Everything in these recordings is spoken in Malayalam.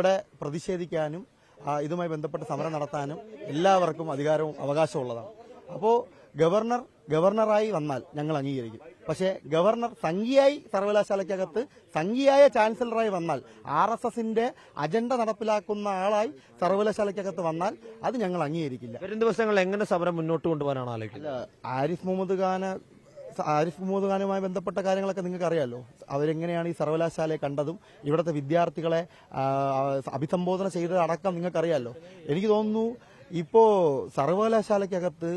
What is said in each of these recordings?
ഇവിടെ പ്രതിഷേധിക്കാനും ഇതുമായി ബന്ധപ്പെട്ട് സമരം നടത്താനും എല്ലാവർക്കും അധികാരവും അവകാശമുള്ളതാണ്. അപ്പോൾ ഗവർണറായി വന്നാൽ ഞങ്ങൾ അംഗീകരിക്കും. പക്ഷേ ഗവർണർ സംഘീയായി സർവകലാശാലയ്ക്കകത്ത് സംഘീയായ ചാൻസലറായി വന്നാൽ RSSന്റെ അജണ്ട നടപ്പിലാക്കുന്ന ആളായി സർവകലാശാലയ്ക്കകത്ത് വന്നാൽ അത് ഞങ്ങൾ അംഗീകരിക്കില്ല. വരും ദിവസങ്ങളിൽ എങ്ങനെ സമരം മുന്നോട്ട് കൊണ്ടുപോകാനാണ് ആലോചിക്കുന്നത്? ആരിഫ് മുഹമ്മദ് ഖാനുമായി ബന്ധപ്പെട്ട കാര്യങ്ങളൊക്കെ നിങ്ങൾക്ക് അറിയാമല്ലോ. അവരെങ്ങനെയാണ് ഈ സർവകലാശാലയെ കണ്ടതും ഇവിടുത്തെ വിദ്യാർത്ഥികളെ അഭിസംബോധന ചെയ്തതടക്കം നിങ്ങൾക്കറിയാമല്ലോ. എനിക്ക് തോന്നുന്നു ഇപ്പോ സർവകലാശാലയ്ക്കകത്ത്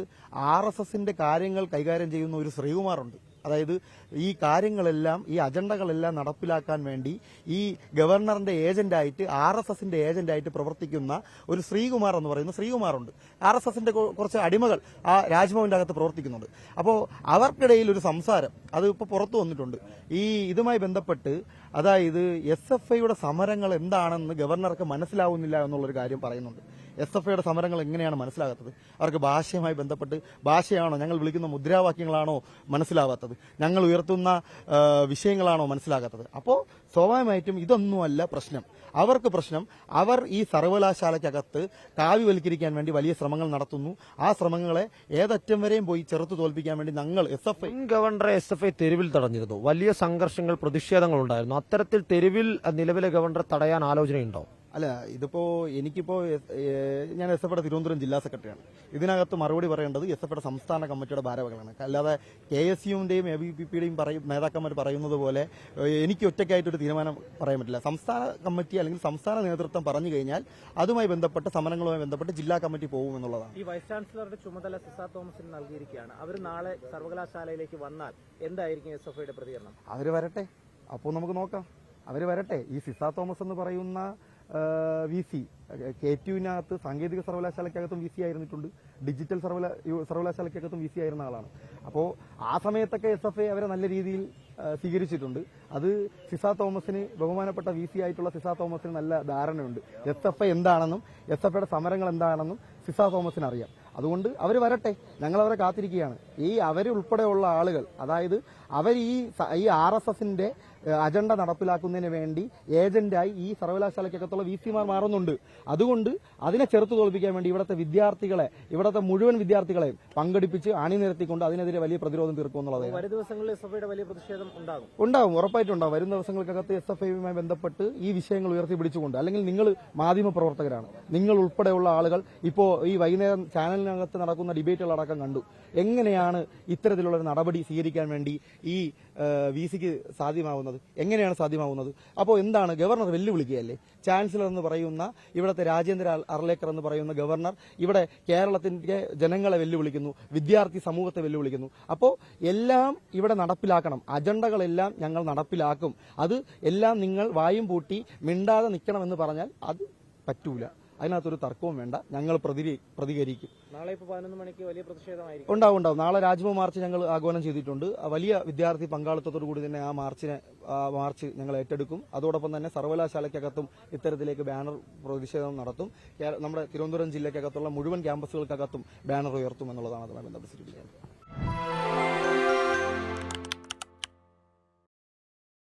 RSSന്റെ കാര്യങ്ങൾ കൈകാര്യം ചെയ്യുന്ന ഒരു ശ്രീകുമാറുണ്ട്. അതായത് ഈ കാര്യങ്ങളെല്ലാം ഈ അജണ്ടകളെല്ലാം നടപ്പിലാക്കാൻ വേണ്ടി ഈ ഗവർണറിന്റെ ഏജന്റായിട്ട് RSSന്റെ ഏജന്റായിട്ട് പ്രവർത്തിക്കുന്ന ഒരു ശ്രീകുമാർ എന്ന് പറയുന്ന ശ്രീകുമാറുണ്ട്. RSSന്റെ കുറച്ച് അടിമകൾ ആ രാജ്ഭവന്റെ അകത്ത് പ്രവർത്തിക്കുന്നുണ്ട്. അപ്പോൾ അവർക്കിടയിൽ ഒരു സംസാരം അത് ഇപ്പോൾ പുറത്തു വന്നിട്ടുണ്ട്. ഇതുമായി ബന്ധപ്പെട്ട് അതായത് SFIയുടെ സമരങ്ങൾ എന്താണെന്ന് ഗവർണർക്ക് മനസ്സിലാവുന്നില്ല എന്നുള്ളൊരു കാര്യം പറയുന്നുണ്ട്. SFIയുടെ സമരങ്ങൾ എങ്ങനെയാണ് മനസ്സിലാകാത്തത്? അവർക്ക് ഭാഷയുമായി ബന്ധപ്പെട്ട് ഭാഷയാണോ, ഞങ്ങൾ വിളിക്കുന്ന മുദ്രാവാക്യങ്ങളാണോ മനസ്സിലാവാത്തത്, ഞങ്ങൾ ഉയർത്തുന്ന വിഷയങ്ങളാണോ മനസ്സിലാകാത്തത്? അപ്പോൾ സ്വാഭാവികമായിട്ടും ഇതൊന്നുമല്ല പ്രശ്നം. അവർക്ക് പ്രശ്നം അവർ ഈ സർവകലാശാലയ്ക്കകത്ത് കാവ്യവൽക്കരിക്കാൻ വേണ്ടി വലിയ ശ്രമങ്ങൾ നടത്തുന്നു. ആ ശ്രമങ്ങളെ ഏതറ്റം വരെയും പോയി ചെറുത്തു തോൽപ്പിക്കാൻ വേണ്ടി ഞങ്ങൾ ഗവർണറെ SFI തെരുവിൽ തടഞ്ഞിരുന്നു. വലിയ സംഘർഷങ്ങൾ, പ്രതിഷേധങ്ങൾ ഉണ്ടായിരുന്നു. അത്തരത്തിൽ തെരുവിൽ നിലവിലെ ഗവർണറെ തടയാൻ ആലോചനയുണ്ടോ? അല്ല, എനിക്കിപ്പോ ഞാൻ SFIയുടെ തിരുവനന്തപുരം ജില്ലാ സെക്രട്ടറിയാണ്. ഇതിനകത്ത് മറുപടി പറയേണ്ടത് SFIയുടെ സംസ്ഥാന കമ്മിറ്റിയുടെ ഭാരവാഹികളാണ്. അല്ലാതെ KSUവിന്റെയും ABVPയുടെയും നേതാക്കന്മാർ പറയുന്നത് പോലെ എനിക്ക് ഒറ്റയ്ക്കായിട്ടൊരു തീരുമാനം പറയാൻ പറ്റില്ല. സംസ്ഥാന കമ്മിറ്റി അല്ലെങ്കിൽ സംസ്ഥാന നേതൃത്വം പറഞ്ഞു കഴിഞ്ഞാൽ അതുമായി ബന്ധപ്പെട്ട് സമരങ്ങളുമായി ബന്ധപ്പെട്ട് ജില്ലാ കമ്മിറ്റി പോകും എന്നുള്ളതാണ്. ഈ വൈസ് ചാൻസലറുടെ ചുമതല സിസ തോമസിന് നൽകിയിരിക്കുകയാണ്. അവർ നാളെ സർവകലാശാലയിലേക്ക് വന്നാൽ എന്തായിരിക്കും SFIയുടെ പ്രതികരണം? അവർ വരട്ടെ, അപ്പോൾ നമുക്ക് നോക്കാം. അവർ വരട്ടെ. ഈ സിസ തോമസ് എന്ന് പറയുന്ന VC KTUവിനകത്ത് സാങ്കേതിക സർവകലാശാലയ്ക്കകത്തും VC ആയിരുന്നിട്ടുണ്ട്, ഡിജിറ്റൽ സർവകലാശാലയ്ക്കകത്തും VC ആയിരുന്ന ആളാണ്. അപ്പോൾ ആ സമയത്തൊക്കെ SFI അവരെ നല്ല രീതിയിൽ സ്വീകരിച്ചിട്ടുണ്ട്. അത് സിസ തോമസിന്, ബഹുമാനപ്പെട്ട VC ആയിട്ടുള്ള സിസ തോമസിന് നല്ല ധാരണയുണ്ട്. SFI എന്താണെന്നും SFIയുടെ സമരങ്ങൾ എന്താണെന്നും സിസ തോമസിന് അറിയാം. അതുകൊണ്ട് അവർ വരട്ടെ, ഞങ്ങൾ അവരെ കാത്തിരിക്കുകയാണ്. അവരുൾപ്പെടെയുള്ള ആളുകൾ, അതായത് അവർ ഈ RSSന്റെ അജണ്ട നടപ്പിലാക്കുന്നതിന് വേണ്ടി ഏജന്റായി ഈ സർവകലാശാലയ്ക്കകത്തുള്ള VCമാർ മാറുന്നുണ്ട്. അതുകൊണ്ട് അതിനെ ചെറുത്തു തോൽപ്പിക്കാൻ വേണ്ടി ഇവിടുത്തെ മുഴുവൻ വിദ്യാർത്ഥികളെയും പങ്കെടുപ്പിച്ച് അണിനിരത്തിക്കൊണ്ട് അതിനെതിരെ വലിയ പ്രതിരോധം തീർക്കുമെന്നുള്ളത്. വരും ദിവസങ്ങളിൽ SFIയുടെ വലിയ പ്രതിഷേധം ഉണ്ടാവും, ഉറപ്പായിട്ടുണ്ടാവും. വരും ദിവസങ്ങൾക്കകത്ത് SFIയുമായി ബന്ധപ്പെട്ട് ഈ വിഷയങ്ങൾ ഉയർത്തിപ്പിടിച്ചുകൊണ്ട്, അല്ലെങ്കിൽ നിങ്ങൾ മാധ്യമ പ്രവർത്തകരാണ്, നിങ്ങൾ ഉൾപ്പെടെയുള്ള ആളുകൾ ഇപ്പോൾ ഈ വൈകുന്നേരം ചാനലിനകത്ത് നടക്കുന്ന ഡിബേറ്റുകളടക്കം കണ്ടു. എങ്ങനെയാണ് ഇത്തരത്തിലുള്ള ഒരു നടപടി സ്വീകരിക്കാൻ വേണ്ടി ഈ VCക്ക് സാധ്യമാവുന്നത്? എങ്ങനെയാണ് സാധ്യമാവുന്നത്? അപ്പോൾ എന്താണ്, ഗവർണർ വെല്ലുവിളിക്കുകയല്ലേ? ചാൻസലർ എന്ന് പറയുന്ന ഇവിടുത്തെ രാജേന്ദ്ര അർലേക്കർ എന്ന് പറയുന്ന ഗവർണർ ഇവിടെ കേരളത്തിന്റെ ജനങ്ങളെ വെല്ലുവിളിക്കുന്നു, വിദ്യാർത്ഥി സമൂഹത്തെ വെല്ലുവിളിക്കുന്നു. അപ്പോൾ എല്ലാം ഇവിടെ നടപ്പിലാക്കണം, അജണ്ടകളെല്ലാം ഞങ്ങൾ നടപ്പിലാക്കും, അത് എല്ലാം നിങ്ങൾ വായും പൂട്ടി മിണ്ടാതെ നിൽക്കണമെന്ന് പറഞ്ഞാൽ അത് പറ്റൂല. അതിനകത്തൊരു തർക്കവും വേണ്ട. ഞങ്ങൾ പ്രതികരിക്കും. നാളെ 11 മണിക്ക് വലിയ പ്രതിഷേധമായിരിക്കും. ഉണ്ടാവും. നാളെ രാജ്ഭവൻ മാർച്ച് ഞങ്ങൾ ആഹ്വാനം ചെയ്തിട്ടുണ്ട്. വലിയ വിദ്യാർത്ഥി പങ്കാളിത്തത്തോടു കൂടി തന്നെ ആ മാർച്ച് ഞങ്ങൾ ഏറ്റെടുക്കും. അതോടൊപ്പം തന്നെ സർവകലാശാലയ്ക്കകത്തും ഇത്തരത്തിലേക്ക് ബാനർ പ്രതിഷേധം നടത്തും. നമ്മുടെ തിരുവനന്തപുരം ജില്ലയ്ക്കകത്തുള്ള മുഴുവൻ ക്യാമ്പസുകൾക്കകത്തും ബാനർ ഉയർത്തും എന്നുള്ളതാണ് അതുമായി ബന്ധപ്പെട്ട് സൂചിപ്പിക്കുന്നത്.